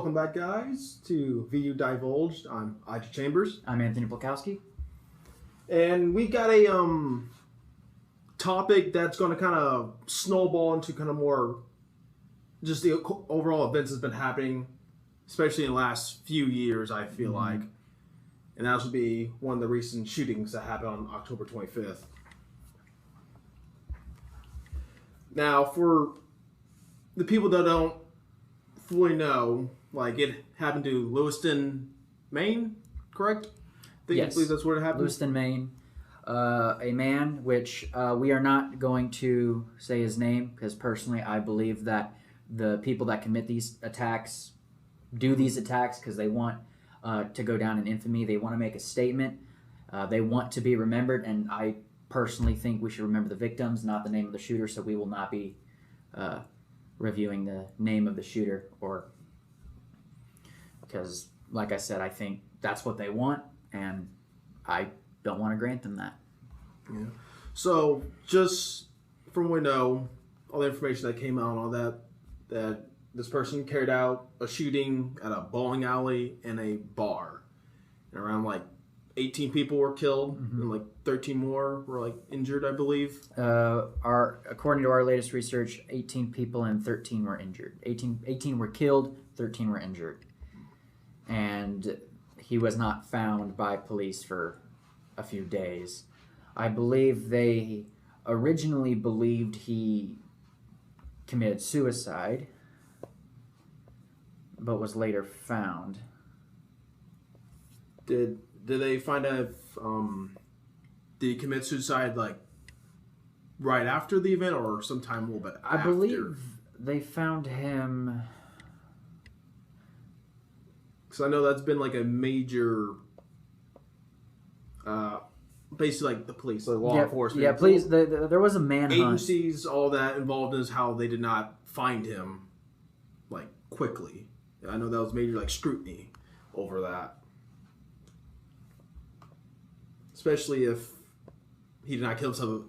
welcome back, guys, to VUDivulged. I'm Ija Chambers, I'm Anthony Plakowski. and we got a topic that's going to kind of snowball into kind of more just the overall events that's been happening, especially in the last few years. I feel like, and that would be one of the recent shootings that happened on October 25th. Now, for the people that don't fully know, like, it happened to Lewiston, Maine, correct? I believe that's where it happened. Lewiston, Maine. A man, which we are not going to say his name, because personally I believe that the people that commit these attacks do these attacks because they want to go down in infamy. They want to make a statement. They want to be remembered, and I personally think we should remember the victims, not the name of the shooter, so we will not be reviewing the name of the shooter, or because, like I said, I think that's what they want, and I don't want to grant them that. Yeah. So, just from what we know, all the information that came out and all that this person carried out a shooting at a bowling alley and a bar. And around, 18 people were killed, and 13 more were injured, I believe. According to our latest research, 18 people and 13 were injured. 18 were killed, 13 were injured. And he was not found by police for a few days. I believe they originally believed he committed suicide, but was later found. Did they find out if did he commit suicide right after the event or sometime a little bit after? I believe they found him. Because I know that's been a major, basically the police, law enforcement. Yeah, police. There was a manhunt. Agencies, all that involved is how they did not find him quickly. I know that was major scrutiny over that. Especially if he did not kill himself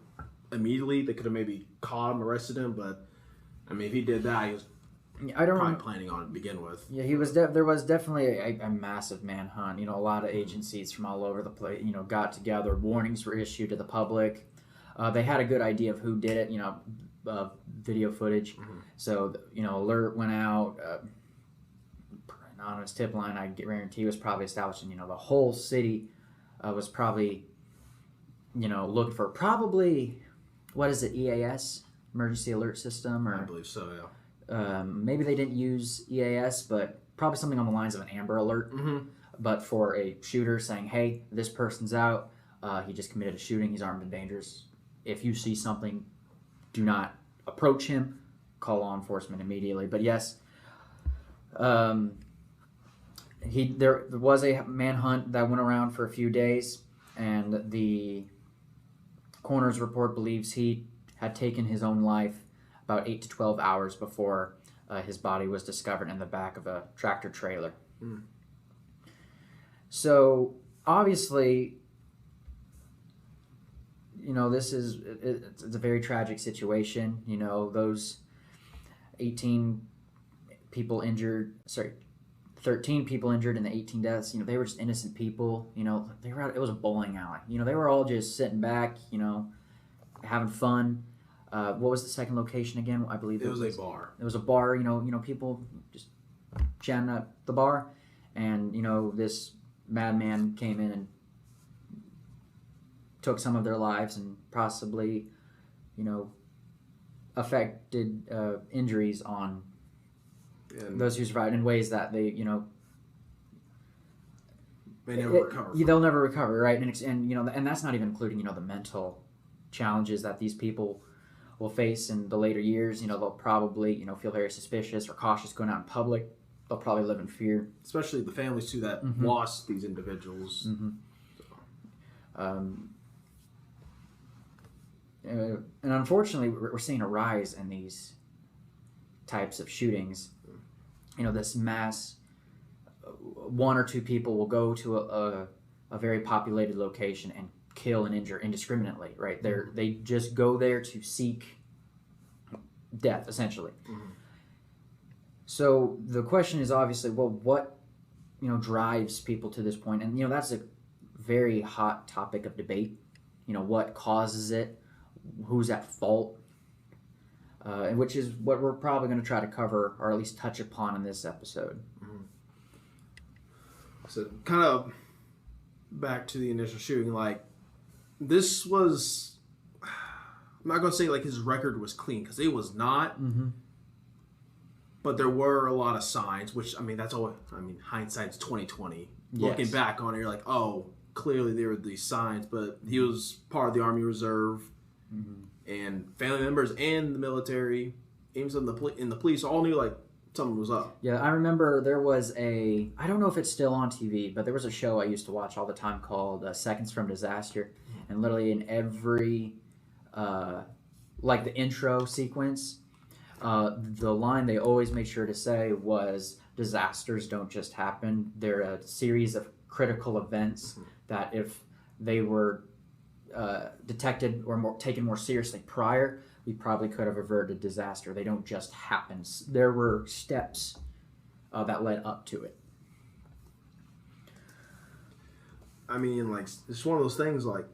immediately, they could have maybe caught him, arrested him. But I mean, if he did that, he was probably planning on it to begin with. Yeah, he was. There was definitely a massive manhunt. A lot of agencies from all over the place, got together. Warnings were issued to the public. They had a good idea of who did it. Video footage. So alert went out. An anonymous tip line, I guarantee, was probably established, and the whole city was probably, looking for probably, what is it, EAS, emergency alert system, or I believe so, yeah. Maybe they didn't use EAS, but probably something on the lines of an Amber Alert. But for a shooter saying, hey, this person's out, he just committed a shooting, he's armed and dangerous. If you see something, do not approach him, call law enforcement immediately. But yes, there was a manhunt that went around for a few days, and the coroner's report believes he had taken his own life about 8 to 12 hours before his body was discovered in the back of a tractor trailer. So obviously, this is it's a very tragic situation. Those 18 people injured, 13 people injured and the 18 deaths, they were just innocent people. They were out, it was a bowling alley. They were all just sitting back, having fun. What was the second location again? I believe it was a bar. It was a bar, people just chatting at the bar, and this madman came in and took some of their lives and possibly, affected injuries on those who survived in ways that they, may never recover. They'll never recover, right? And that's not even including the mental challenges that these people will face in the later years. They'll probably feel very suspicious or cautious going out in public. They'll probably live in fear, especially the families too that lost these individuals. And unfortunately, we're seeing a rise in these types of shootings. This mass, one or two people will go to a very populated location and kill and injure indiscriminately, right? They just go there to seek death, essentially. So the question is obviously, well, what drives people to this point? And that's a very hot topic of debate. What causes it? Who's at fault? And which is what we're probably going to try to cover, or at least touch upon in this episode. Mm-hmm. So kind of back to the initial shooting, like this was, I'm not going to say like his record was clean, because it was not. Mm-hmm. But there were a lot of signs, which, I mean, that's all. I mean, hindsight's 20/20. Looking back on it, you're like, oh, clearly there were these signs. But he was part of the Army Reserve, and family members and the military, even some in the police, all knew like something was up. Yeah, I remember there was I don't know if it's still on TV, but there was a show I used to watch all the time called Seconds from Disaster, and literally in every like the intro sequence. The line they always made sure to say was, disasters don't just happen. They're a series of critical events that if they were detected or taken more seriously prior, we probably could have averted disaster. They don't just happen. There were steps that led up to it. I mean, like, it's one of those things, like...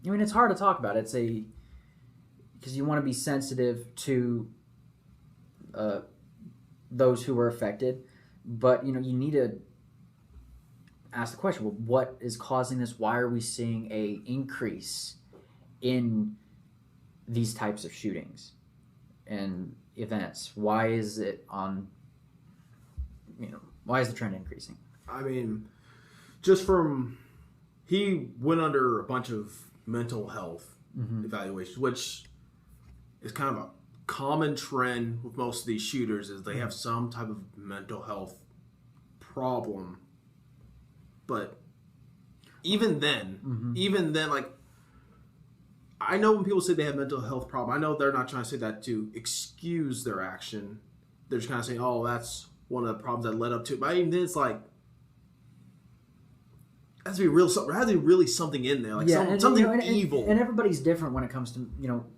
I mean, it's hard to talk about. Because you want to be sensitive to those who were affected, but you need to ask the question: well, what is causing this? Why are we seeing a increase in these types of shootings and events? Why is it why is the trend increasing? I mean, just he went under a bunch of mental health evaluations, which is kind of a common trend with most of these shooters, is they have some type of mental health problem. But even then, like, I know when people say they have mental health problem, I know they're not trying to say that to excuse their action. They're just kind of saying, oh, that's one of the problems that led up to it. But even then, it's like, there has to be really something in there, like something evil. And everybody's different when it comes to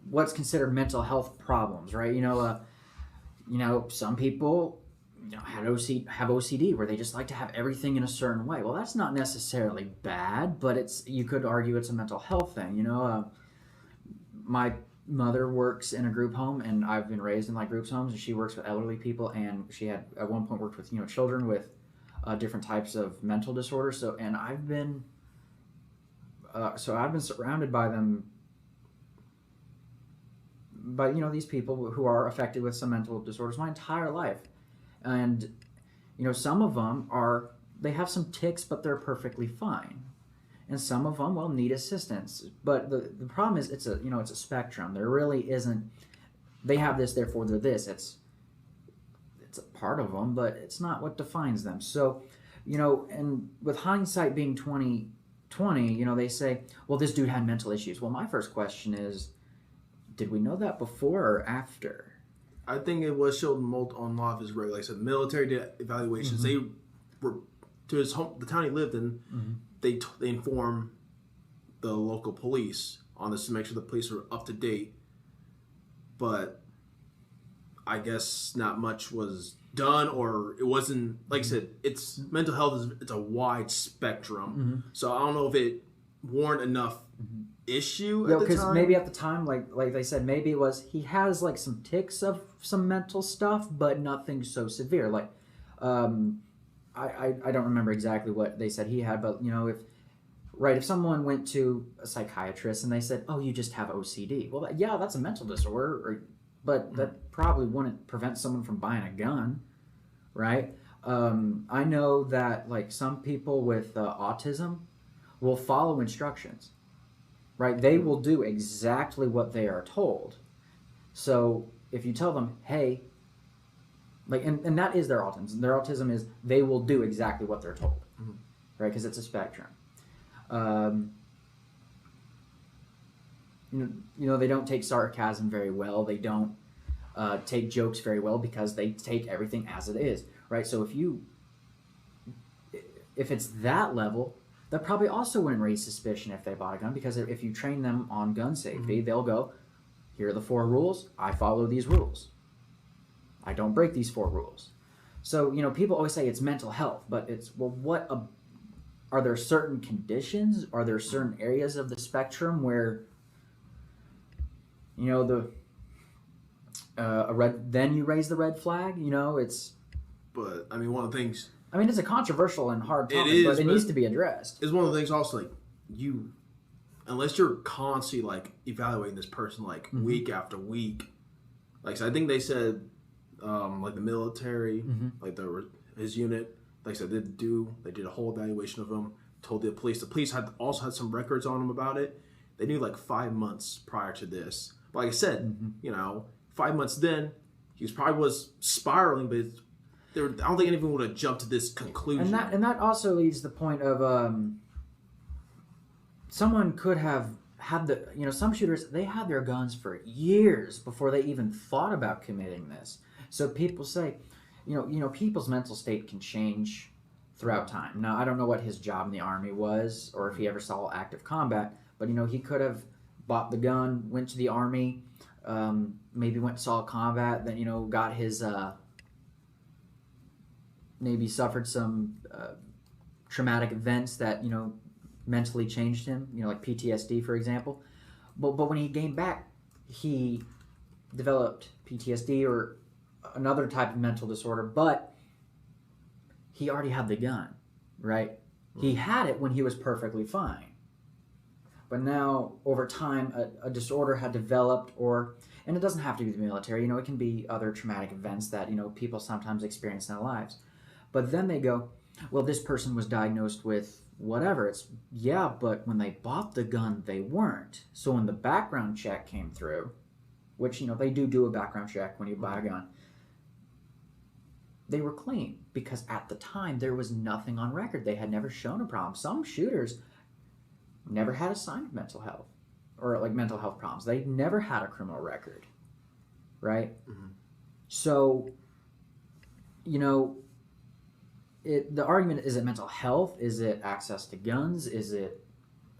what's considered mental health problems, right? Some people have OCD where they just like to have everything in a certain way. Well, that's not necessarily bad, but you could argue it's a mental health thing. My mother works in a group home, and I've been raised in like groups homes, and she works with elderly people, and she had at one point worked with children with different types of mental disorders. So I've been surrounded by them, by these people who are affected with some mental disorders my entire life, and some of them they have some tics, but they're perfectly fine, and some of them need assistance. But the problem is it's a spectrum. There really isn't. They have this, therefore they're this. It's a part of them, but it's not what defines them. So, and with hindsight being 20/20, they say, well, this dude had mental issues. Well, my first question is, did we know that before or after? I think it was shown on a lot of his regular. Like I said, military did evaluations. They were to his home, the town he lived in. They informed the local police on this to make sure the police were up to date. But I guess not much was done, or it wasn't. Like I said, it's mental health it's a wide spectrum. So I don't know if it warned enough issue at the time. Because maybe at the time, like they said, maybe it was he has like some tics of some mental stuff, but nothing so severe. Like, I don't remember exactly what they said he had, but if someone went to a psychiatrist and they said, oh, you just have OCD, well, yeah, that's a mental disorder, but that probably wouldn't prevent someone from buying a gun, right? I know that like some people with autism will follow instructions, right? They will do exactly what they are told. So if you tell them, hey, like, and that is their autism. Their autism is they will do exactly what they're told, right? Because it's a spectrum. They don't take sarcasm very well. They don't take jokes very well because they take everything as it is, right? So if it's that level, that probably also wouldn't raise suspicion if they bought a gun, because if you train them on gun safety, they'll go, here are the 4 rules. I follow these rules. I don't break these 4 rules. So, people always say it's mental health, but it's, well, are there certain conditions? Are there certain areas of the spectrum where, then you raise the red flag? It's... But, I mean, one of the things... it's a controversial and hard topic, but it needs to be addressed. It's one of the things also, like, unless you're constantly, like, evaluating this person, like, week after week, like, so I think they said, like, the military, like, his unit, like I said, they did a whole evaluation of him, told the police also had some records on him about it. They knew, like, 5 months prior to this. But like I said, 5 months then, he was spiraling, but I don't think anyone would have jumped to this conclusion. And that also leads to the point of someone could have had some shooters, they had their guns for years before they even thought about committing this. So people say, people's mental state can change throughout time. Now, I don't know what his job in the Army was or if he ever saw active combat, but, he could have bought the gun, went to the Army, maybe went and saw combat, then, got his... maybe suffered some traumatic events that, mentally changed him, like PTSD, for example. But when he came back, he developed PTSD or another type of mental disorder, but he already had the gun, right? He had it when he was perfectly fine. But now, over time, a disorder had developed, and it doesn't have to be the military, it can be other traumatic events that, people sometimes experience in their lives. But then they go, well, this person was diagnosed with whatever. But when they bought the gun, they weren't. So when the background check came through, which, they do a background check when you buy a gun, they were clean because at the time there was nothing on record. They had never shown a problem. Some shooters never had a sign of mental health or like mental health problems. They never had a criminal record, right? So, the argument, is it mental health? Is it access to guns? Is it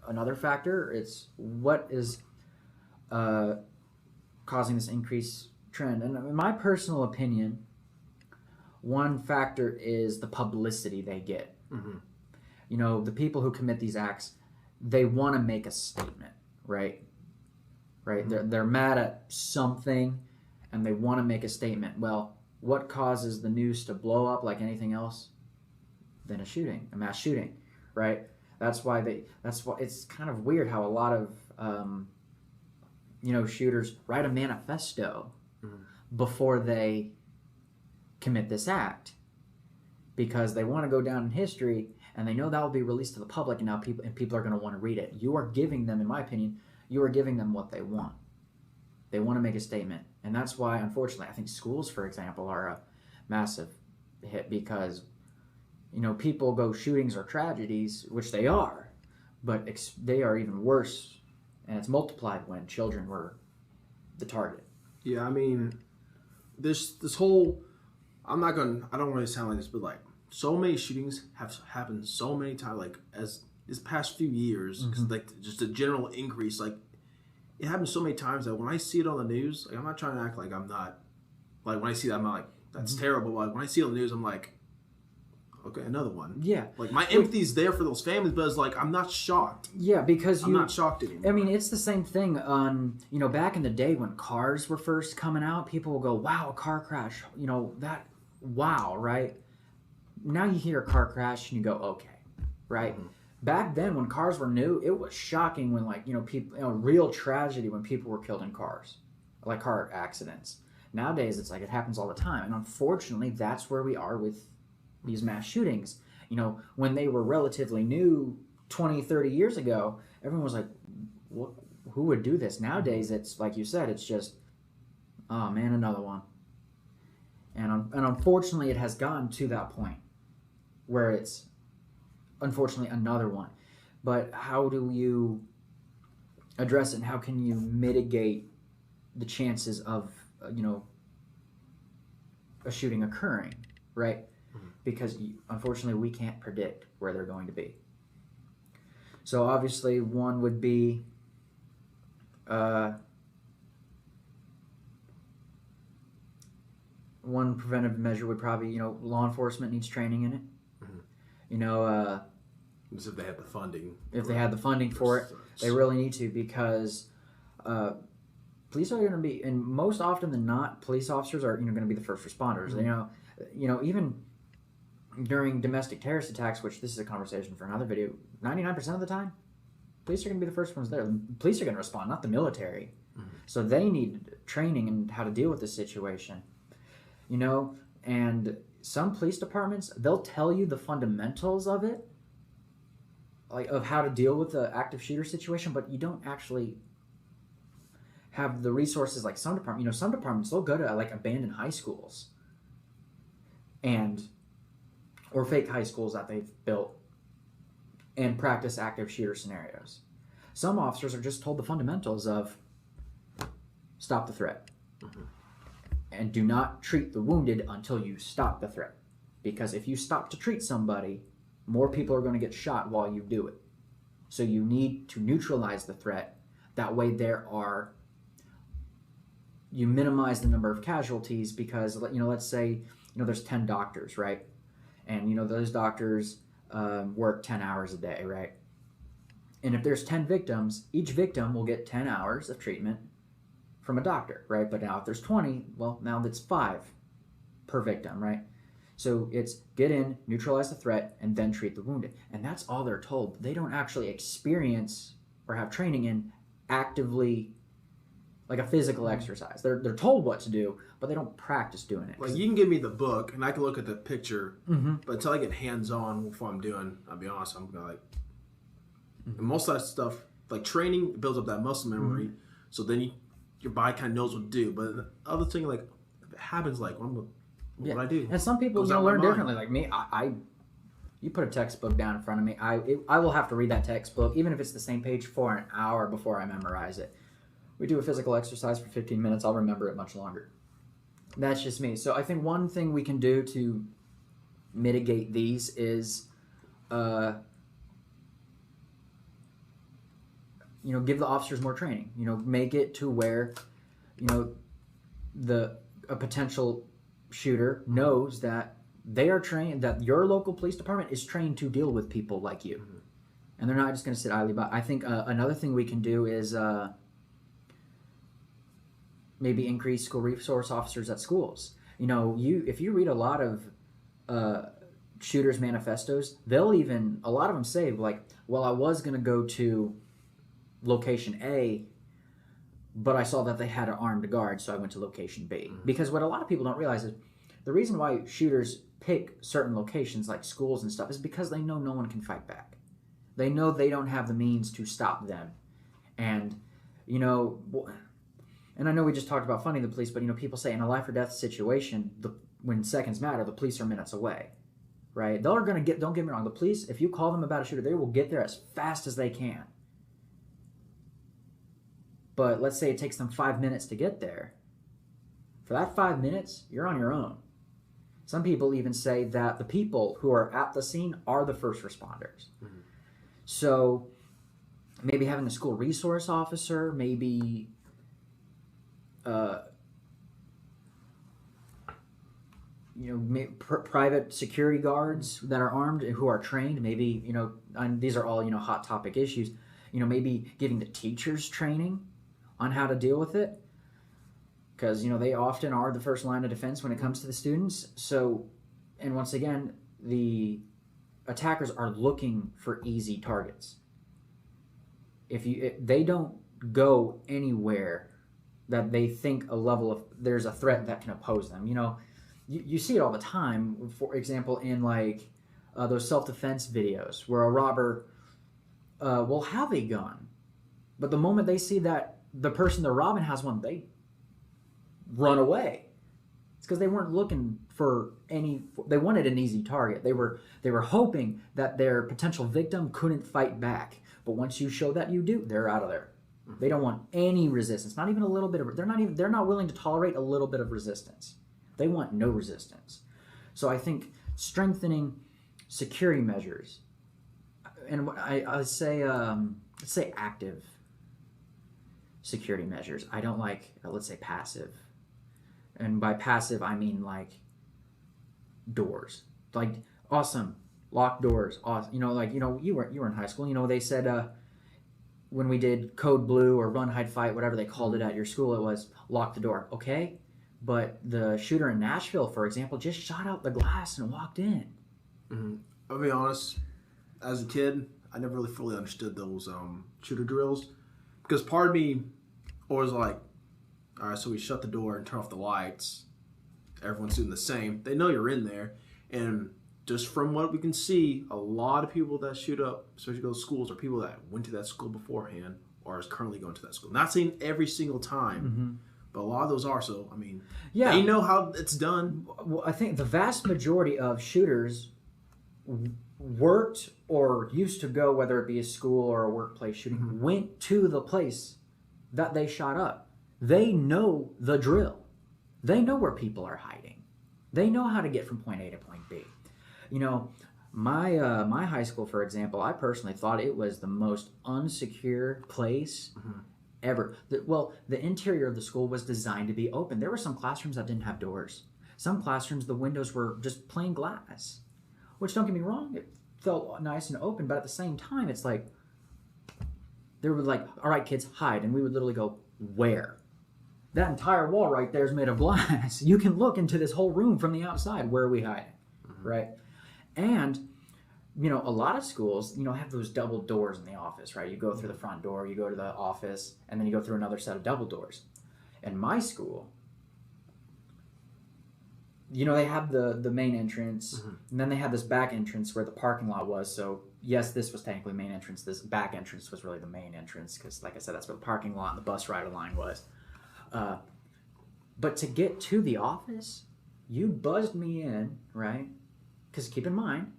another factor? It's what is causing this increased trend. And in my personal opinion, one factor is the publicity they get. The people who commit these acts, they want to make a statement, right? They're mad at something and they want to make a statement. Well, what causes the news to blow up like anything else than a mass shooting, right? That's why it's kind of weird how a lot of shooters write a manifesto before they commit this act because they want to go down in history and they know that will be released to the public, and now people are going to want to read it. You are giving them, in my opinion, what they want. They want to make a statement, and that's why, unfortunately, I think schools, for example, are a massive hit because people go shootings or tragedies, which they are, but they are even worse, and it's multiplied when children were the target. Yeah, I mean, this whole, I don't want to sound like this, but like so many shootings have happened so many times, like as this past few years, because like just a general increase, like it happens so many times that when I see it on the news, like I'm not trying to act like I'm not, like when I see that I'm not like, that's terrible, like when I see it on the news, I'm like, okay, another one. Yeah. Like, my empathy's there for those families, but it's like, I'm not shocked. Yeah, because I'm not shocked anymore. I mean, it's the same thing on, back in the day when cars were first coming out, people will go, wow, a car crash. Wow, right? Now you hear a car crash and you go, okay, right? Back then, when cars were new, it was shocking when, people, real tragedy when people were killed in cars, like car accidents. Nowadays, it's like it happens all the time. And unfortunately, that's where we are with these mass shootings. When they were relatively new 20, 30 years ago, everyone was like, who would do this? Nowadays, it's like you said, it's just, oh man, another one. And unfortunately, it has gotten to that point where it's, unfortunately, another one. But how do you address it, and how can you mitigate the chances of, a shooting occurring, right? Because unfortunately we can't predict where they're going to be. So obviously one would be one preventive measure would probably, law enforcement needs training in it. As if they had the funding. If they had the funding for it, they really need to, because police are going to be, and most often than not, police officers are going to be the first responders. Mm-hmm. Even during domestic terrorist attacks, which this is a conversation for another video, 99% of the time, police are going to be the first ones there. The police are going to respond, not the military. Mm-hmm. So they need training in how to deal with this situation. And some police departments, they'll tell you the fundamentals of it, like of how to deal with the active shooter situation, but you don't actually have the resources like some departments. Some departments, they'll go to like abandoned high schools or fake high schools that they've built and practice active shooter scenarios. Some officers are just told the fundamentals of stop the threat. Mm-hmm. And do not treat the wounded until you stop the threat. Because if you stop to treat somebody, more people are going to get shot while you do it. So you need to neutralize the threat. That way you minimize the number of casualties, because, let's say, there's 10 doctors, right? And, those doctors work 10 hours a day, right? And if there's 10 victims, each victim will get 10 hours of treatment from a doctor, right? But now if there's 20, well, now that's 5 per victim, right? So it's get in, neutralize the threat, and then treat the wounded. And that's all they're told. They don't actually experience or have training in actively, like a physical exercise. They're told what to do, but they don't practice doing it. Like, you can give me the book, and I can look at the picture, mm-hmm. but until I get hands-on with what I'm doing, I'll be honest, I'm going to mm-hmm. and most of that stuff, like training, builds up that muscle memory, mm-hmm. so then your body kind of knows what to do. But the other thing, like, if it happens, like, what do I do? And some people learn differently. Like me, you put a textbook down in front of me, I will have to read that textbook, even if it's the same page, for an hour before I memorize it. We do a physical exercise for 15 minutes, I'll remember it much longer. That's just me. So I think one thing we can do to mitigate these is, give the officers more training. Make it to where, a potential shooter knows that they are trained, that your local police department is trained to deal with people like you. Mm-hmm. And they're not just going to sit idly by. I think another thing we can do is maybe increase school resource officers at schools. If you read a lot of shooters' manifestos, a lot of them say, like, well, I was going to go to location A, but I saw that they had an armed guard, so I went to location B. Mm-hmm. Because what a lot of people don't realize is the reason why shooters pick certain locations like schools and stuff is because they know no one can fight back. They know they don't have the means to stop them. And, and I know we just talked about funding the police, but, people say in a life or death situation, when seconds matter, the police are minutes away, right? Don't get me wrong, the police, if you call them about a shooter, they will get there as fast as they can. But let's say it takes them 5 minutes to get there. For that 5 minutes, you're on your own. Some people even say that the people who are at the scene are the first responders. Mm-hmm. So maybe having a school resource officer, maybe private security guards that are armed who are trained, maybe, and these are all, hot topic issues, maybe giving the teachers training on how to deal with it, because they often are the first line of defense when it comes to the students. So, and once again, the attackers are looking for easy targets. If they don't go anywhere that they think there's a threat that can oppose them. You see it all the time. For example, in those self-defense videos where a robber will have a gun, but the moment they see that the person they're robbing has one, they run away. It's because they weren't looking for they wanted an easy target. They were hoping that their potential victim couldn't fight back. But once you show that you do, they're out of there. They don't want any resistance, not even a little bit of. They're not willing to tolerate a little bit of resistance. They want no resistance. So I think strengthening security measures, and I say let's say active security measures. I don't like, let's say, passive. And by passive, I mean like doors. Like, awesome, locked doors. Awesome. You were in high school. They said when we did Code Blue or Run, Hide, Fight, whatever they called it at your school, it was lock the door. Okay, but the shooter in Nashville, for example, just shot out the glass and walked in. Mm-hmm. I'll be honest. As a kid, I never really fully understood those shooter drills because part of me always like, all right, so we shut the door and turn off the lights. Everyone's doing the same. They know you're in there, and just from what we can see, a lot of people that shoot up, especially those schools, are people that went to that school beforehand or is currently going to that school. Not saying every single time, but a lot of those are. So, I mean, they know how it's done. Well, I think the vast majority of shooters worked or used to go, whether it be a school or a workplace shooting, went to the place that they shot up. They know the drill. They know where people are hiding. They know how to get from point A to point B. My high school, for example, I personally thought it was the most unsecure place ever. The interior of the school was designed to be open. There were some classrooms that didn't have doors. Some classrooms, the windows were just plain glass. Which, don't get me wrong, it felt nice and open, but at the same time, it's like, they were like, all right, kids, hide. And we would literally go, where? That entire wall right there is made of glass. You can look into this whole room from the outside. Where are we hiding? Right? And, a lot of schools, have those double doors in the office, right? You go through the front door, you go to the office, and then you go through another set of double doors. In my school, they have the main entrance, and then they have this back entrance where the parking lot was. So, yes, this was technically main entrance. This back entrance was really the main entrance because, like I said, that's where the parking lot and the bus rider line was. But to get to the office, you buzzed me in, right? Because keep in mind,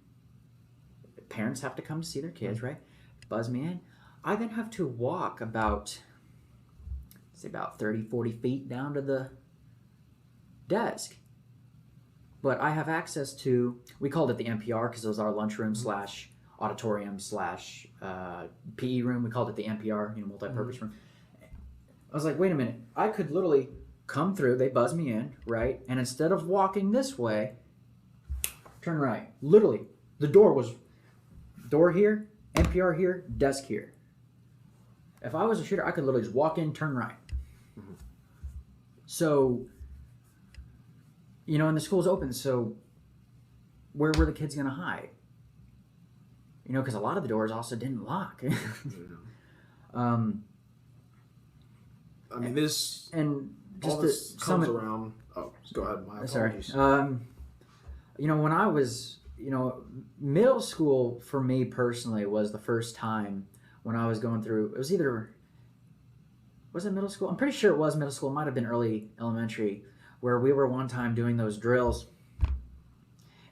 parents have to come to see their kids, right? Buzz me in. I then have to walk about 30, 40 feet down to the desk. But I have access to, we called it the NPR because it was our lunchroom / auditorium / PE room. We called it the NPR, multi-purpose room. I was like, wait a minute. I could literally come through. They buzz me in, right? And instead of walking this way, turn right. Literally, the door here, NPR here, desk here. If I was a shooter, I could literally just walk in, turn right. So, and the school's open, so where were the kids going to hide? Because a lot of the doors also didn't lock. I mean, this comes around. Oh, go ahead. My apologies. Sorry. When I was, middle school for me personally was the first time when I was going through. It was was it middle school? I'm pretty sure it was middle school. It might have been early elementary, where we were one time doing those drills.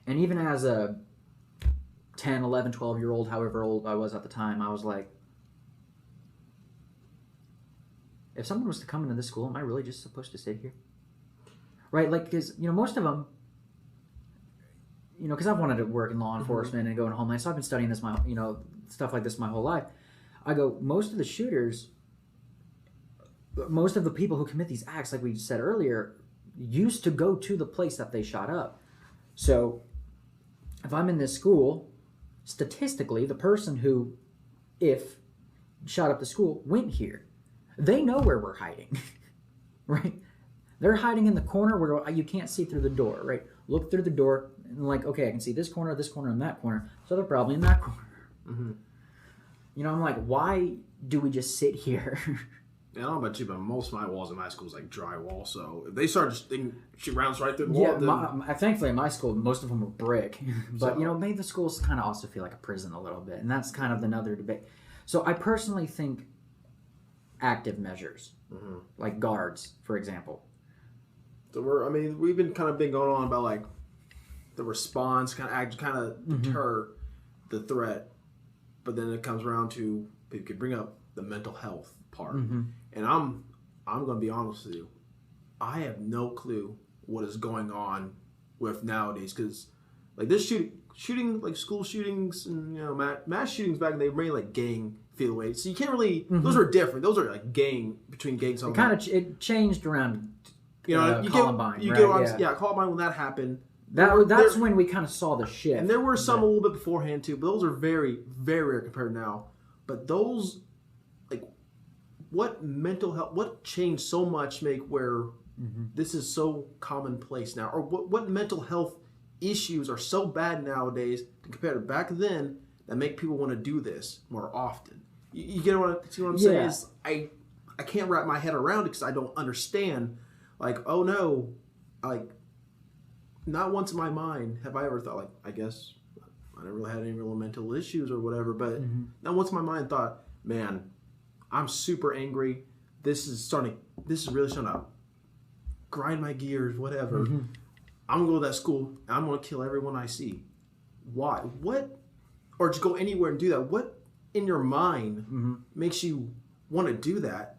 And even as a 10, 11, 12-year-old, however old I was at the time, I was like, if someone was to come into this school, am I really just supposed to sit here? Right? Like, because, most of them, because I've wanted to work in law enforcement and go in homeland, so I've been studying this, stuff like this my whole life. I go, most of the shooters, most of the people who commit these acts, like we said earlier, used to go to the place that they shot up. So, if I'm in this school, statistically, the person who, if shot up the school, went here. They know where we're hiding, right? They're hiding in the corner where you can't see through the door, right? Look through the door and like, okay, I can see this corner, and that corner. So they're probably in that corner. I'm like, why do we just sit here? Yeah, I don't know about you, but most of my walls in my school is like drywall. So if they start just shoot rounds right through the wall, thankfully in my school, most of them were brick. But maybe the schools kind of also feel like a prison a little bit, and that's kind of another debate. So I personally think active measures, like guards, for example. So we've been going on about like the response, kind of deter the threat, but then it comes around to you could bring up the mental health part, and I'm going to be honest with you, I have no clue what is going on with nowadays because like this shooting like school shootings and mass shootings back in the day were like gang feel away. So you can't really. Those are different. Those are like between gangs. It changed around You know, Columbine, you right? get what yeah, Columbine when that happened. That's when we kind of saw the shift. And there were some a little bit beforehand too, but those are very, very rare compared to now. But those, like, what mental health, what changed so much make where this is so commonplace now? Or what mental health issues are so bad nowadays compared to back then that make people want to do this more often? You get what I'm saying? Is I can't wrap my head around it because I don't understand. Like, oh no, like, not once in my mind have I ever thought, like, I guess I never really had any real mental issues or whatever, but not once in my mind thought, man, I'm super angry. This is really starting to grind my gears, whatever. I'm gonna go to that school and I'm gonna kill everyone I see. Why? What? Or just go anywhere and do that. What in your mind makes you want to do that?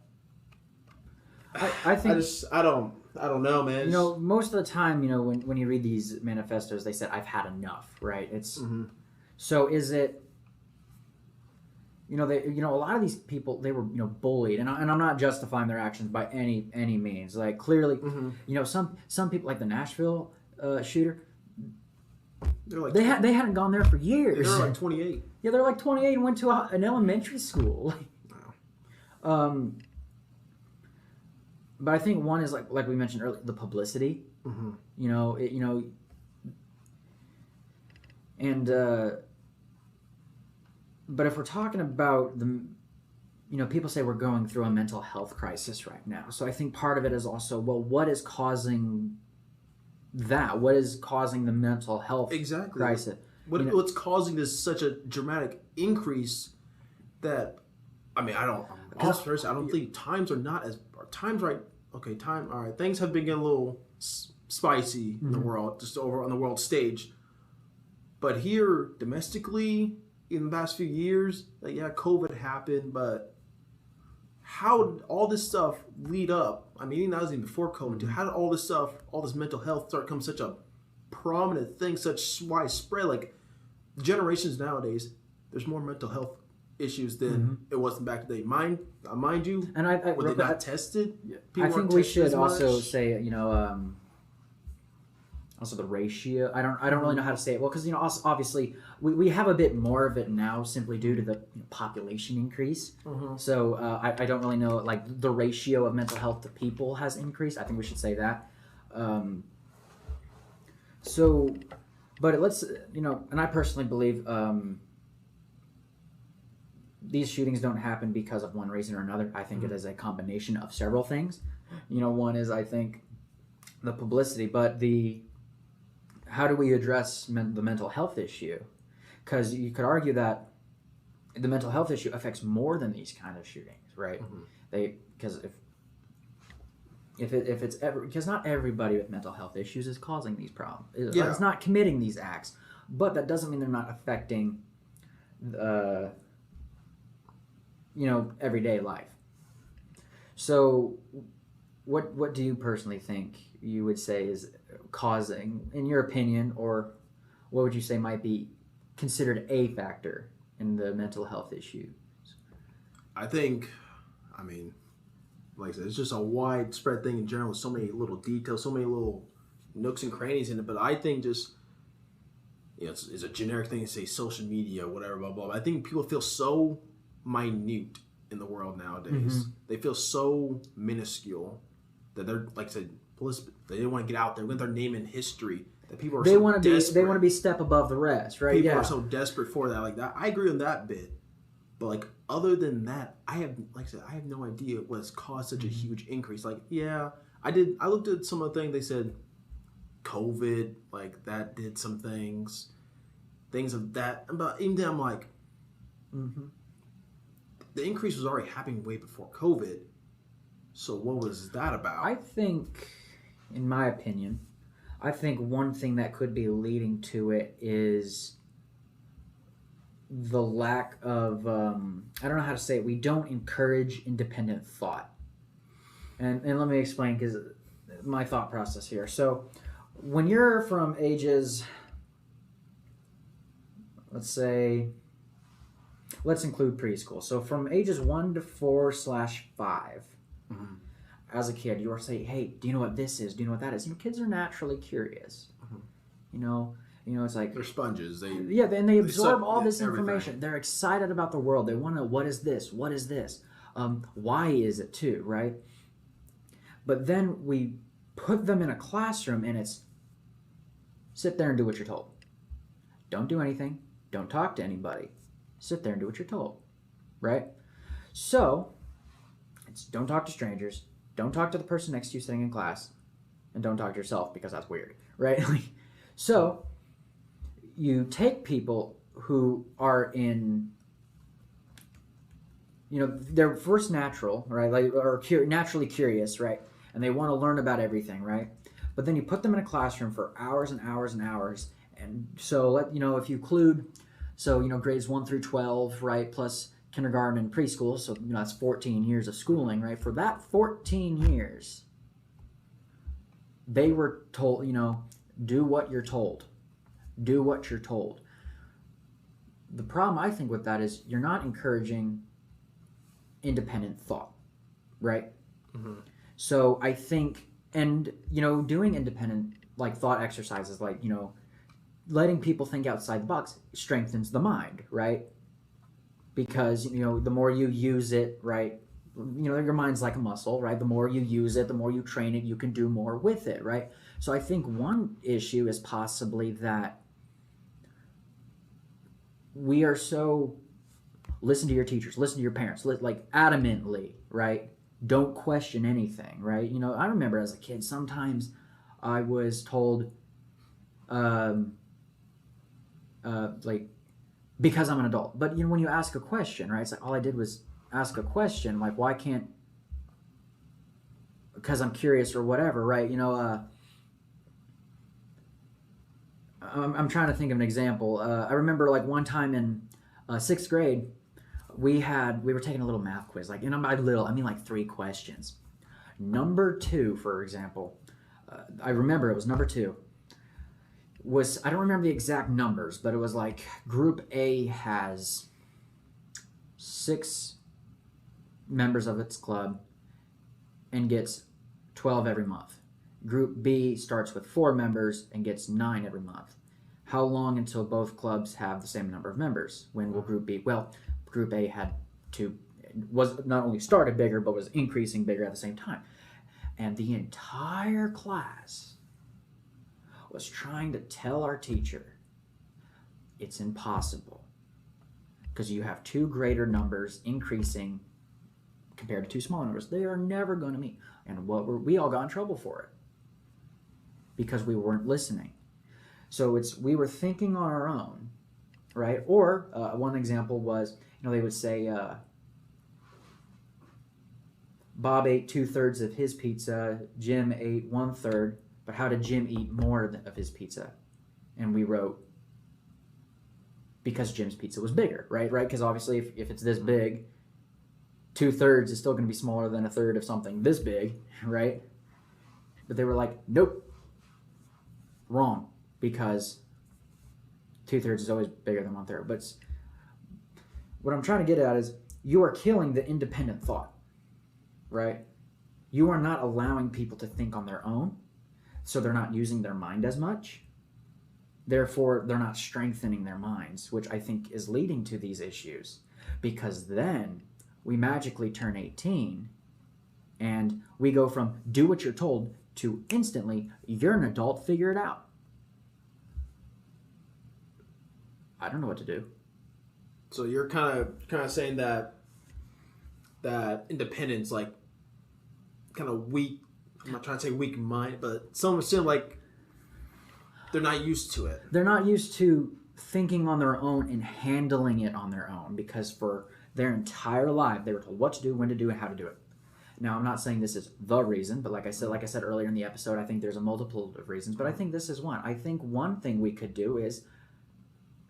I think I don't know, man. You know, most of the time, you know, when you read these manifestos, they said, "I've had enough," right? It's so is it? You know, a lot of these people, they were, you know, bullied, and I'm not justifying their actions by any means. Like, clearly, you know, some people, like the Nashville shooter, they hadn't gone there for years. They're like 28. Yeah, they're like 28 and went to an elementary school. Wow. But I think one is like we mentioned earlier, the publicity. You know, and but if we're talking about you know, people say we're going through a mental health crisis right now. So I think part of it is also, well, what is causing that? What is causing the mental health crisis? What's causing this such a dramatic increase that, I mean, I don't think times right. Okay, all right. Things have been getting a little spicy in the world, just over on the world stage. But here, domestically, in the past few years, like, yeah, COVID happened, but how did all this stuff lead up? I mean, that was even before COVID. How did all this stuff, all this mental health, start becoming such a prominent thing, such widespread? Like, generations nowadays, there's more mental health issues than it was back then. Mind you, and were they not tested? I think we should also say, you know, also the ratio. I don't really know how to say it well, because, you know, obviously we have a bit more of it now simply due to the population increase. So I don't really know, like, the ratio of mental health to people has increased. I think we should say that. So, but let's, you know, and I personally believe these shootings don't happen because of one reason or another. I think it is a combination of several things. You know, one is, I think, the publicity, but how do we address the mental health issue? Because you could argue that the mental health issue affects more than these kind of shootings, right? Because because not everybody with mental health issues is causing these problems. It's not committing these acts, but that doesn't mean they're not affecting you know, everyday life. So what do you personally think you would say is causing, in your opinion, or what would you say might be considered a factor in the mental health issues? I think, I mean, like I said, it's just a widespread thing in general with so many little details, so many little nooks and crannies in it. But I think just, you know, it's a generic thing to say social media, whatever, blah, blah, blah. I think people feel so minute in the world nowadays. They feel so minuscule that they're, like I said, they didn't want to get out there with their name in history. That people are they want to be step above the rest, right? People are so desperate for that. Like that, I agree on that bit. But, like, other than that, I have no idea what's caused such a huge increase. Like, yeah, I looked at some of the things they said. COVID, like, that did some things of that. But even then, I'm like, the increase was already happening way before COVID. So what was that about? I think, in my opinion, one thing that could be leading to it is the lack of, I don't know how to say it, we don't encourage independent thought. And let me explain, because my thought process here. So when you're from ages, let's include preschool. So from ages 1 to 4/5, as a kid, you were saying, hey, do you know what this is? Do you know what that is? Kids are naturally curious. It's like... They're sponges. And they absorb all this information. Everything. They're excited about the world. They want to know, what is this? What is this? Why is it too, right? But then we put them in a classroom and it's sit there and do what you're told. Don't do anything. Don't talk to anybody. Sit there and do what you're told, right? So, it's don't talk to strangers. Don't talk to the person next to you sitting in class. And don't talk to yourself because that's weird, right? So, you take people who are in, they're first natural, right? Or naturally curious, right? And they want to learn about everything, right? But then you put them in a classroom for hours and hours and hours. And so, if you include, grades 1 through 12, right? Plus kindergarten and preschool. So, that's 14 years of schooling, right? For that 14 years, they were told, do what you're told. Do what you're told. The problem, I think, with that is you're not encouraging independent thought, right? Mm-hmm. So I think, and, doing independent, thought exercises, letting people think outside the box strengthens the mind, right? Because, the more you use it, right, your mind's like a muscle, right? The more you use it, the more you train it, you can do more with it, right? So I think one issue is possibly that we are so, listen to your teachers, listen to your parents, adamantly, right? Don't question anything, right? I remember as a kid, sometimes I was told, because I'm an adult. But, when you ask a question, right? It's like, all I did was ask a question. Why can't, because I'm curious or whatever, right? I'm trying to think of an example. I remember, one time in 6th grade, we were taking a little math quiz. And by little, I mean 3 questions. Number 2, for example, I remember it was number 2. I don't remember the exact numbers, but it was Group A has 6 members of its club and gets 12 every month. Group B starts with 4 members and gets 9 every month. How long until both clubs have the same number of members? When will Group B? Well, Group A was not only started bigger, but was increasing bigger at the same time. And the entire class was trying to tell our teacher, it's impossible. Because you have 2 greater numbers increasing compared to 2 smaller numbers. They are never going to meet. And we all got in trouble for it. Because we weren't listening. So we were thinking on our own, right? Or one example was, they would say, Bob ate 2/3 of his pizza, Jim ate 1/3, but how did Jim eat more of his pizza? And we wrote, because Jim's pizza was bigger, right? Because obviously if it's this big, 2/3 is still going to be smaller than 1/3 of something this big, right? But they were like, nope, wrong, because 2/3 is always bigger than 1/3. But what I'm trying to get at is you are killing the independent thought, right? You are not allowing people to think on their own, so they're not using their mind as much. Therefore, they're not strengthening their minds, which I think is leading to these issues. Because then we magically turn 18 and we go from do what you're told to instantly, you're an adult, figure it out. I don't know what to do. So you're kind of saying that independence, kind of weak. I'm not trying to say weak mind, but some seem like they're not used to it. They're not used to thinking on their own and handling it on their own, because for their entire life they were told what to do, when to do, and how to do it. Now, I'm not saying this is the reason, but like I said earlier in the episode, I think there's a multiple of reasons, but I think this is one. I think one thing we could do is,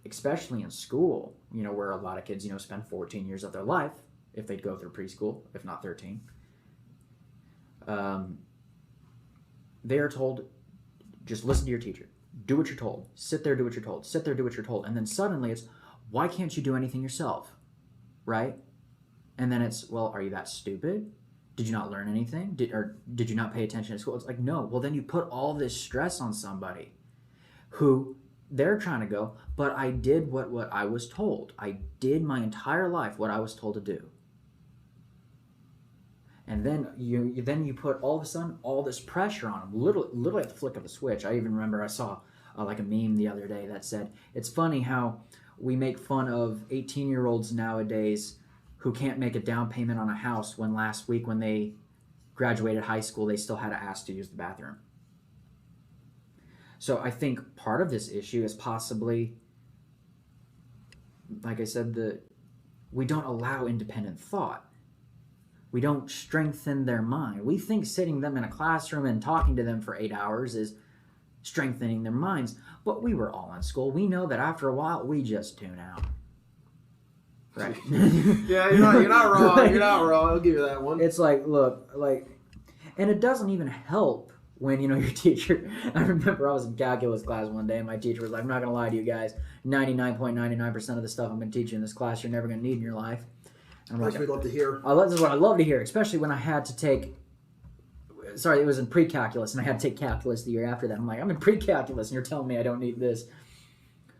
especially in school, where a lot of kids, spend 14 years of their life, if they'd go through preschool, if not 13, they are told, just listen to your teacher. Do what you're told. Sit there, do what you're told. Sit there, do what you're told. And then suddenly it's, why can't you do anything yourself? Right? And then it's, well, are you that stupid? Did you not learn anything? Did you not pay attention at school? It's like, no. Well, then you put all this stress on somebody who they're trying to go, but I did what I was told. I did my entire life what I was told to do. And then you put all of a sudden all this pressure on them, literally at the flick of a switch. I even remember I saw like a meme the other day that said, it's funny how we make fun of 18-year-olds nowadays who can't make a down payment on a house when last week when they graduated high school, they still had to ask to use the bathroom. So I think part of this issue is possibly, like I said, we don't allow independent thought. We don't strengthen their mind. We think sitting them in a classroom and talking to them for 8 hours is strengthening their minds. But we were all in school. We know that after a while, we just tune out. Right? Yeah, you're not wrong. You're not wrong. I'll give you that one. It's like, look, and it doesn't even help when, your teacher, I remember I was in calculus class one day and my teacher was like, I'm not going to lie to you guys, 99.99% of the stuff I'm going to teach you in this class you're never going to need in your life. And That's what we love to hear. This is what I love to hear, especially when I had to take, it was in pre-calculus and I had to take calculus the year after that. I'm like, I'm in pre-calculus and you're telling me I don't need this.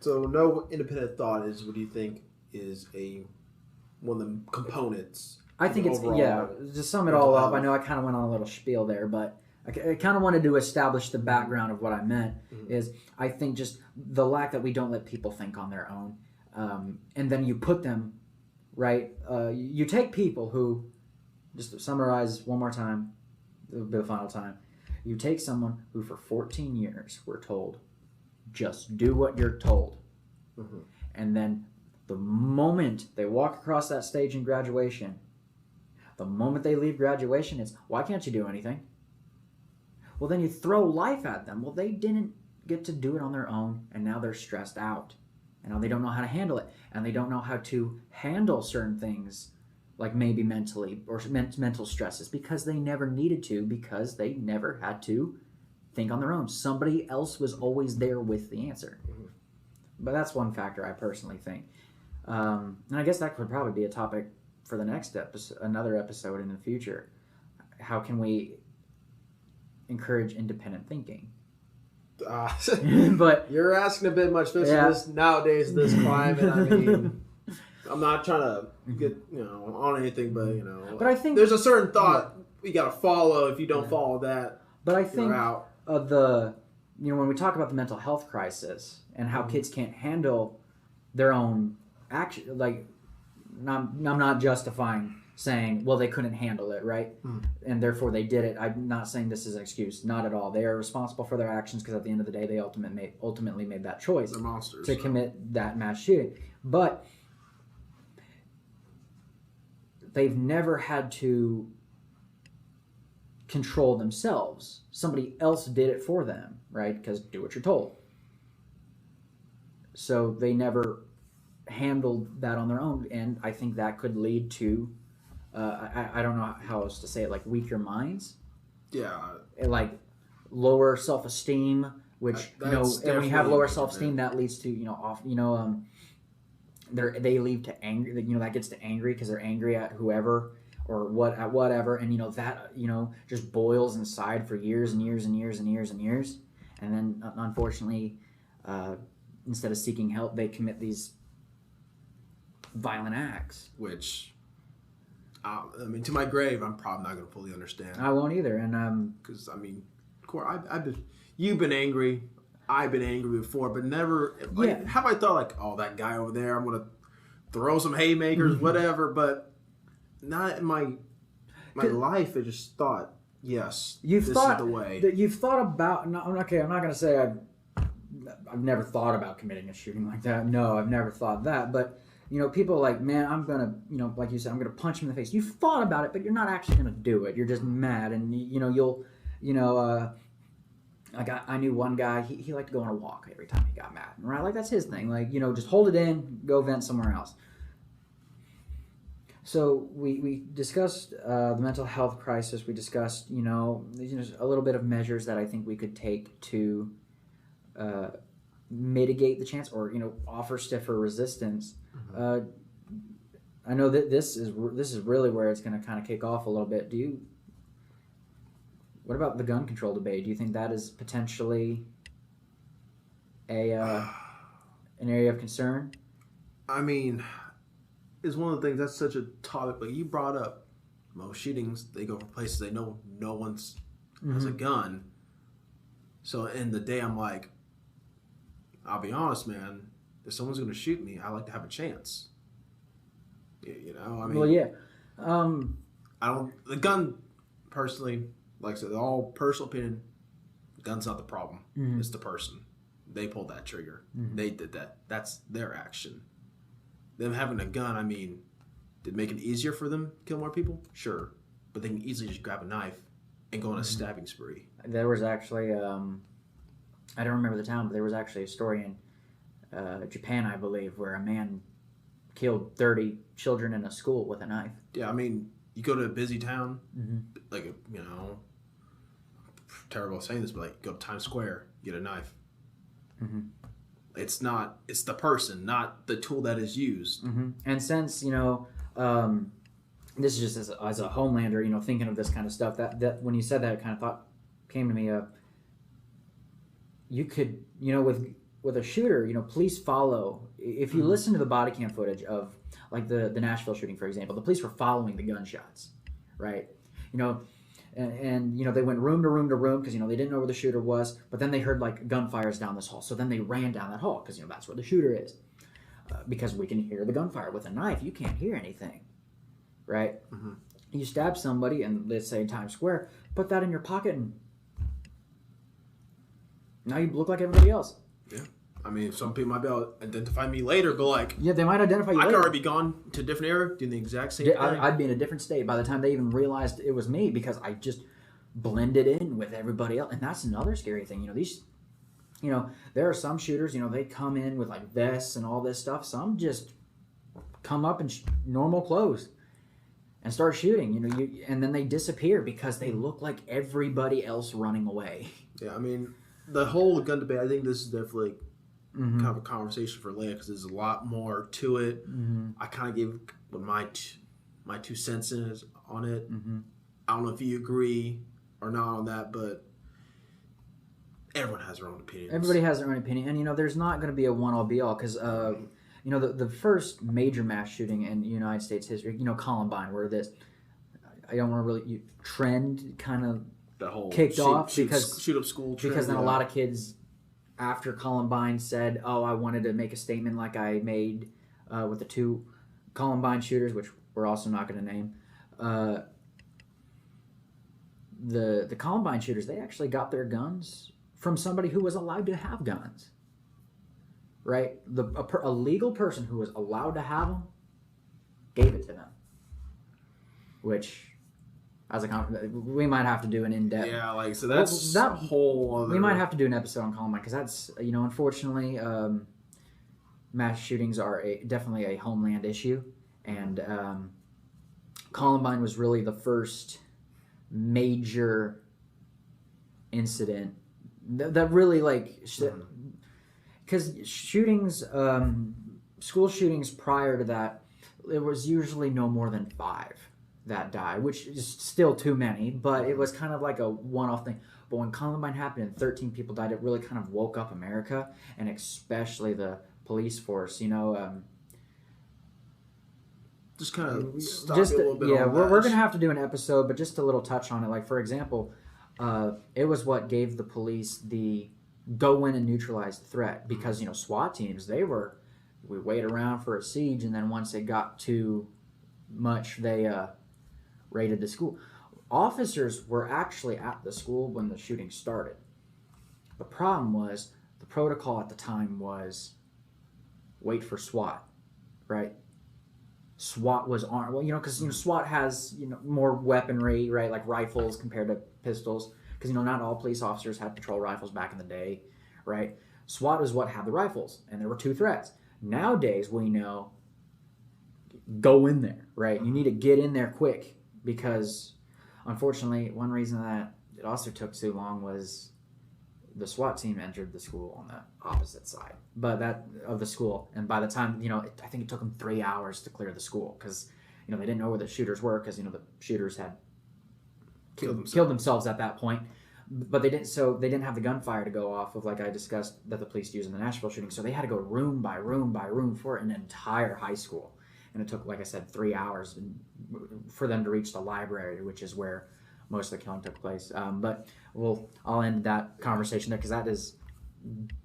So no independent thought is, what do you think, is one of the components? I think it's, to sum it all up, I know I kind of went on a little spiel there, but I kind of wanted to establish the background of what I meant. Is I think just the lack that we don't let people think on their own. And then you put them, right? You take people who, just to summarize one more time, the final time, you take someone who for 14 years were told, just do what you're told. And then the moment they walk across that stage in graduation, the moment they leave graduation, it's, why can't you do anything? Well, then you throw life at them. Well, they didn't get to do it on their own, and now they're stressed out. And now they don't know how to handle it. And they don't know how to handle certain things, like maybe mentally, or mental stresses, because they never needed to, because they never had to think on their own. Somebody else was always there with the answer. But that's one factor I personally think. And I guess that could probably be a topic for the next episode, another episode in the future. How can we encourage independent thinking? But you're asking a bit much, especially this nowadays, this climate. I mean, I'm not trying to get on anything, but I think there's a certain thought you got to follow. If you don't follow that, but I think when we talk about the mental health crisis and how kids can't handle their own action, like I'm not justifying saying, well, they couldn't handle it, right? And therefore they did it. I'm not saying this is an excuse. Not at all. They are responsible for their actions because at the end of the day, they ultimately made that choice to commit that mass shooting. But they've never had to control themselves. Somebody else did it for them, right? Because do what you're told. So they never handled that on their own, and I think that could lead to I don't know how else to say it, like weaker minds, like lower self-esteem, which and when you have lower self-esteem, that leads to they lead to anger, that gets to angry because they're angry at whoever or whatever, and that just boils inside for years and years and years and years and years, and then unfortunately instead of seeking help, they commit these violent acts, which to my grave, I'm probably not going to fully understand. I won't either, and because Corey, you've been angry, I've been angry before, but never have I thought oh, that guy over there, I'm going to throw some haymakers, whatever, but not in my life. I just thought, yes, this is the way. You've thought about. No, okay, I'm not going to say I've never thought about committing a shooting like that. No, I've never thought that, but. People are like, man, I'm going to, like you said, I'm going to punch him in the face. You've thought about it, but you're not actually going to do it. You're just mad. And, like I knew one guy, he liked to go on a walk every time he got mad. Right? Like, that's his thing. Like, just hold it in, go vent somewhere else. So we discussed the mental health crisis. We discussed, a little bit of measures that I think we could take to mitigate the chance or, offer stiffer resistance. I know that this is really where it's going to kind of kick off a little bit. What about the gun control debate? Do you think that is potentially an area of concern? I mean, it's one of the things that's such a topic. Like you brought up, most shootings they go for places they know no one's has a gun. So in the day, I'm like, I'll be honest, man. If someone's going to shoot me, I like to have a chance. You know, I mean, well, yeah. I don't. The gun, personally, like I said, all personal opinion. Gun's not the problem. It's the person. They pulled that trigger. They did that. That's their action. Them having a gun, I mean, did it make it easier for them to kill more people? Sure, but they can easily just grab a knife and go on a stabbing spree. There was actually, I don't remember the town, but there was actually a story in Japan, I believe, where a man killed 30 children in a school with a knife. Yeah, I mean, you go to a busy town, like, you know, terrible saying this, but like, go to Times Square, get a knife. It's the person, not the tool that is used. And since, you know, this is just as a Homelander, you know, thinking of this kind of stuff, that when you said that, it kind of thought came to me, you could, you know, with a shooter, you know, police follow. If you listen to the body cam footage of, like, the Nashville shooting, for example, the police were following the gunshots, right? You know, and you know, they went room to room to room because, you know, they didn't know where the shooter was, but then they heard, like, gunfires down this hall. So then they ran down that hall because, you know, that's where the shooter is. Because we can hear the gunfire. With a knife, you can't hear anything, right? You stab somebody, and let's say Times Square, put that in your pocket, and now you look like everybody else. Yeah. I mean, some people might be able to identify me later, but like... Yeah, they might identify you I later. could already be gone to a different area, doing the exact same thing. I'd be in a different state by the time they even realized it was me because I just blended in with everybody else. And that's another scary thing. You know, you know, there are some shooters, you know, they come in with like vests and all this stuff. Some just come up in normal clothes and start shooting, you know, and then they disappear because they look like everybody else running away. Yeah, I mean, the whole gun debate, I think this is definitely kind of a conversation for later because there's a lot more to it. I kind of gave my 2 cents on it. I don't know if you agree or not on that, but everyone has their own opinions. Everybody has their own opinion, and you know, there's not going to be a one-all be-all because you know, the first major mass shooting in United States history, you know, Columbine, where this, I don't want to really, trend kind of the whole kicked off because shoot up school trend, because then a lot of kids after Columbine said, "Oh, I wanted to make a statement like I made with the 2 Columbine shooters," which we're also not going to name. The Columbine shooters, they actually got their guns from somebody who was allowed to have guns. Right? A legal person who was allowed to have them gave it to them. Which, we might have to do an in-depth. Yeah, like, so that's a whole other... We might have to do an episode on Columbine because that's, you know, unfortunately, mass shootings are definitely a homeland issue. And Columbine was really the first major incident that really, like... Because shootings, school shootings prior to that, there was usually no more than 5 that died, which is still too many, but it was kind of like a one-off thing. But when Columbine happened and 13 people died, it really kind of woke up America, and especially the police force, you know. Just kind of stop you a little bit. Yeah, on we're going to have to do an episode, but just a little touch on it. Like, for example, it was what gave the police the go in and neutralize the threat, because, you know, SWAT teams, we wait around for a siege, and then once it got too much, they raided the school. Officers were actually at the school when the shooting started. The problem was the protocol at the time was wait for SWAT, right? SWAT was armed, well, you know, because, you know, SWAT has, you know, more weaponry, right, like rifles compared to pistols. Because, you know, not all police officers had patrol rifles back in the day, right? SWAT is what had the rifles, and there were 2 threats. Nowadays, we know, go in there, right? You need to get in there quick because, unfortunately, one reason that it also took too long was the SWAT team entered the school on the opposite side, but that of the school. And by the time, I think it took them 3 hours to clear the school because, they didn't know where the shooters were because, the shooters had killed themselves at that point. But they didn't have the gunfire to go off of, like I discussed, that the police used in the Nashville shooting. So they had to go room by room by room for an entire high school. And it took, like I said, 3 hours for them to reach the library, which is where most of the killing took place. But I'll end that conversation there because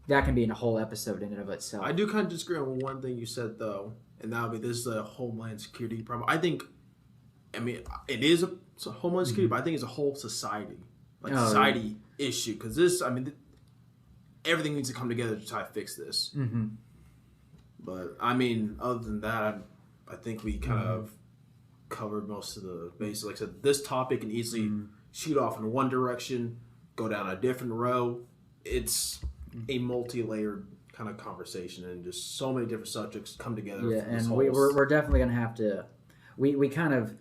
that can be in a whole episode in and of itself. I do kind of disagree on one thing you said, though, and that would be this is a homeland security problem. It is a homeland security, but I think it's a whole society. Society issue, because everything needs to come together to try to fix this. Mm-hmm. But other than that, I think we kind of covered most of the bases. Like I said, this topic can easily shoot off in one direction, go down a different road. It's a multi-layered kind of conversation, and just so many different subjects come together. Yeah, and we're definitely going to have to. We kind of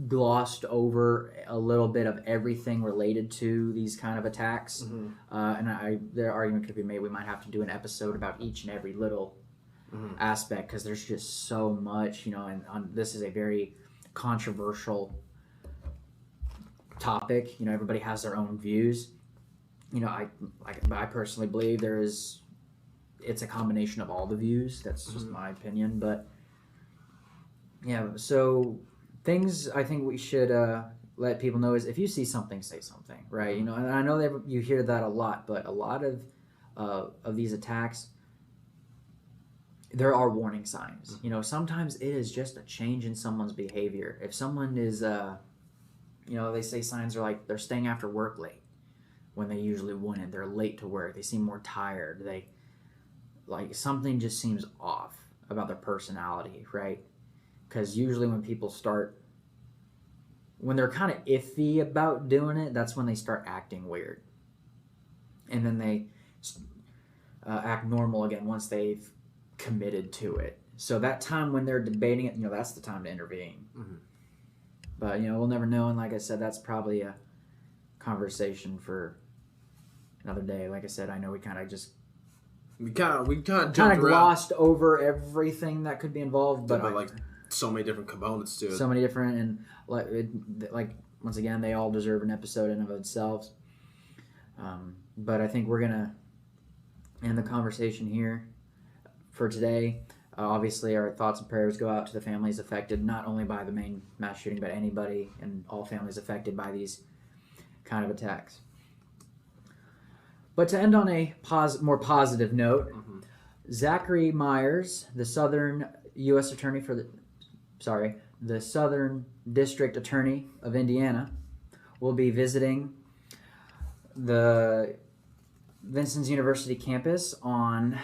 glossed over a little bit of everything related to these kind of attacks, and their argument could be made we might have to do an episode about each and every little aspect because there's just so much, and this is a very controversial topic. Everybody has their own views. I personally believe it's a combination of all the views. That's just my opinion, but yeah, so things I think we should let people know is if you see something, say something, right? And I know that you hear that a lot, but a lot of these attacks, there are warning signs. Sometimes it is just a change in someone's behavior. If someone is, they say signs are like they're staying after work late when they usually wouldn't. They're late to work. They seem more tired. Something just seems off about their personality, right? Because usually when they're kind of iffy about doing it, that's when they start acting weird. And then they act normal again once they've committed to it. So that time when they're debating it, that's the time to intervene. Mm-hmm. But, we'll never know. And like I said, that's probably a conversation for another day. Like I said, I know we kind of glossed over everything that could be involved. But so many different components to it. So many different, and once again, they all deserve an episode in of themselves. But I think we're gonna end the conversation here for today. Obviously, our thoughts and prayers go out to the families affected, not only by the main mass shooting, but anybody and all families affected by these kind of attacks. But to end on a more positive note, Zachary Myers, the Southern U.S. Attorney the Southern District Attorney of Indiana, will be visiting the Vincennes University campus on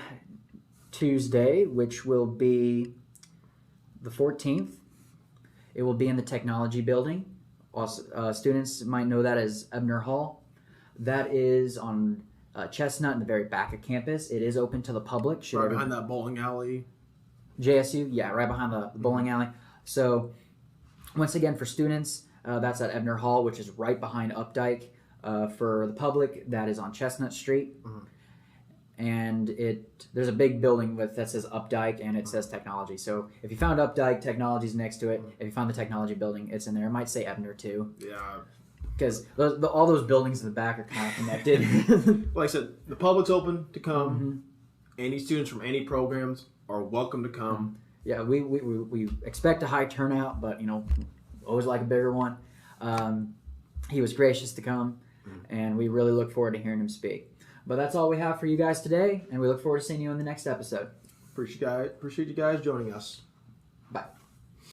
Tuesday, which will be the 14th. It will be in the Technology Building. Also, students might know that as Ebner Hall. That is on Chestnut in the very back of campus. It is open to the public. Right behind that bowling alley. JSU, yeah, right behind the bowling alley. So, once again, for students, that's at Ebner Hall, which is right behind Updike. For the public, that is on Chestnut Street. And there's a big building that says Updike, and it says Technology. So, if you found Updike, Technology's next to it. If you found the Technology building, it's in there. It might say Ebner, too. Yeah. Because all those buildings in the back are kind of connected. Like I said, the public's open to come. Any students from any programs are welcome to come. Yeah, we expect a high turnout, but always like a bigger one. He was gracious to come, and we really look forward to hearing him speak. But that's all we have for you guys today, and we look forward to seeing you in the next episode. Appreciate you guys joining us. Bye.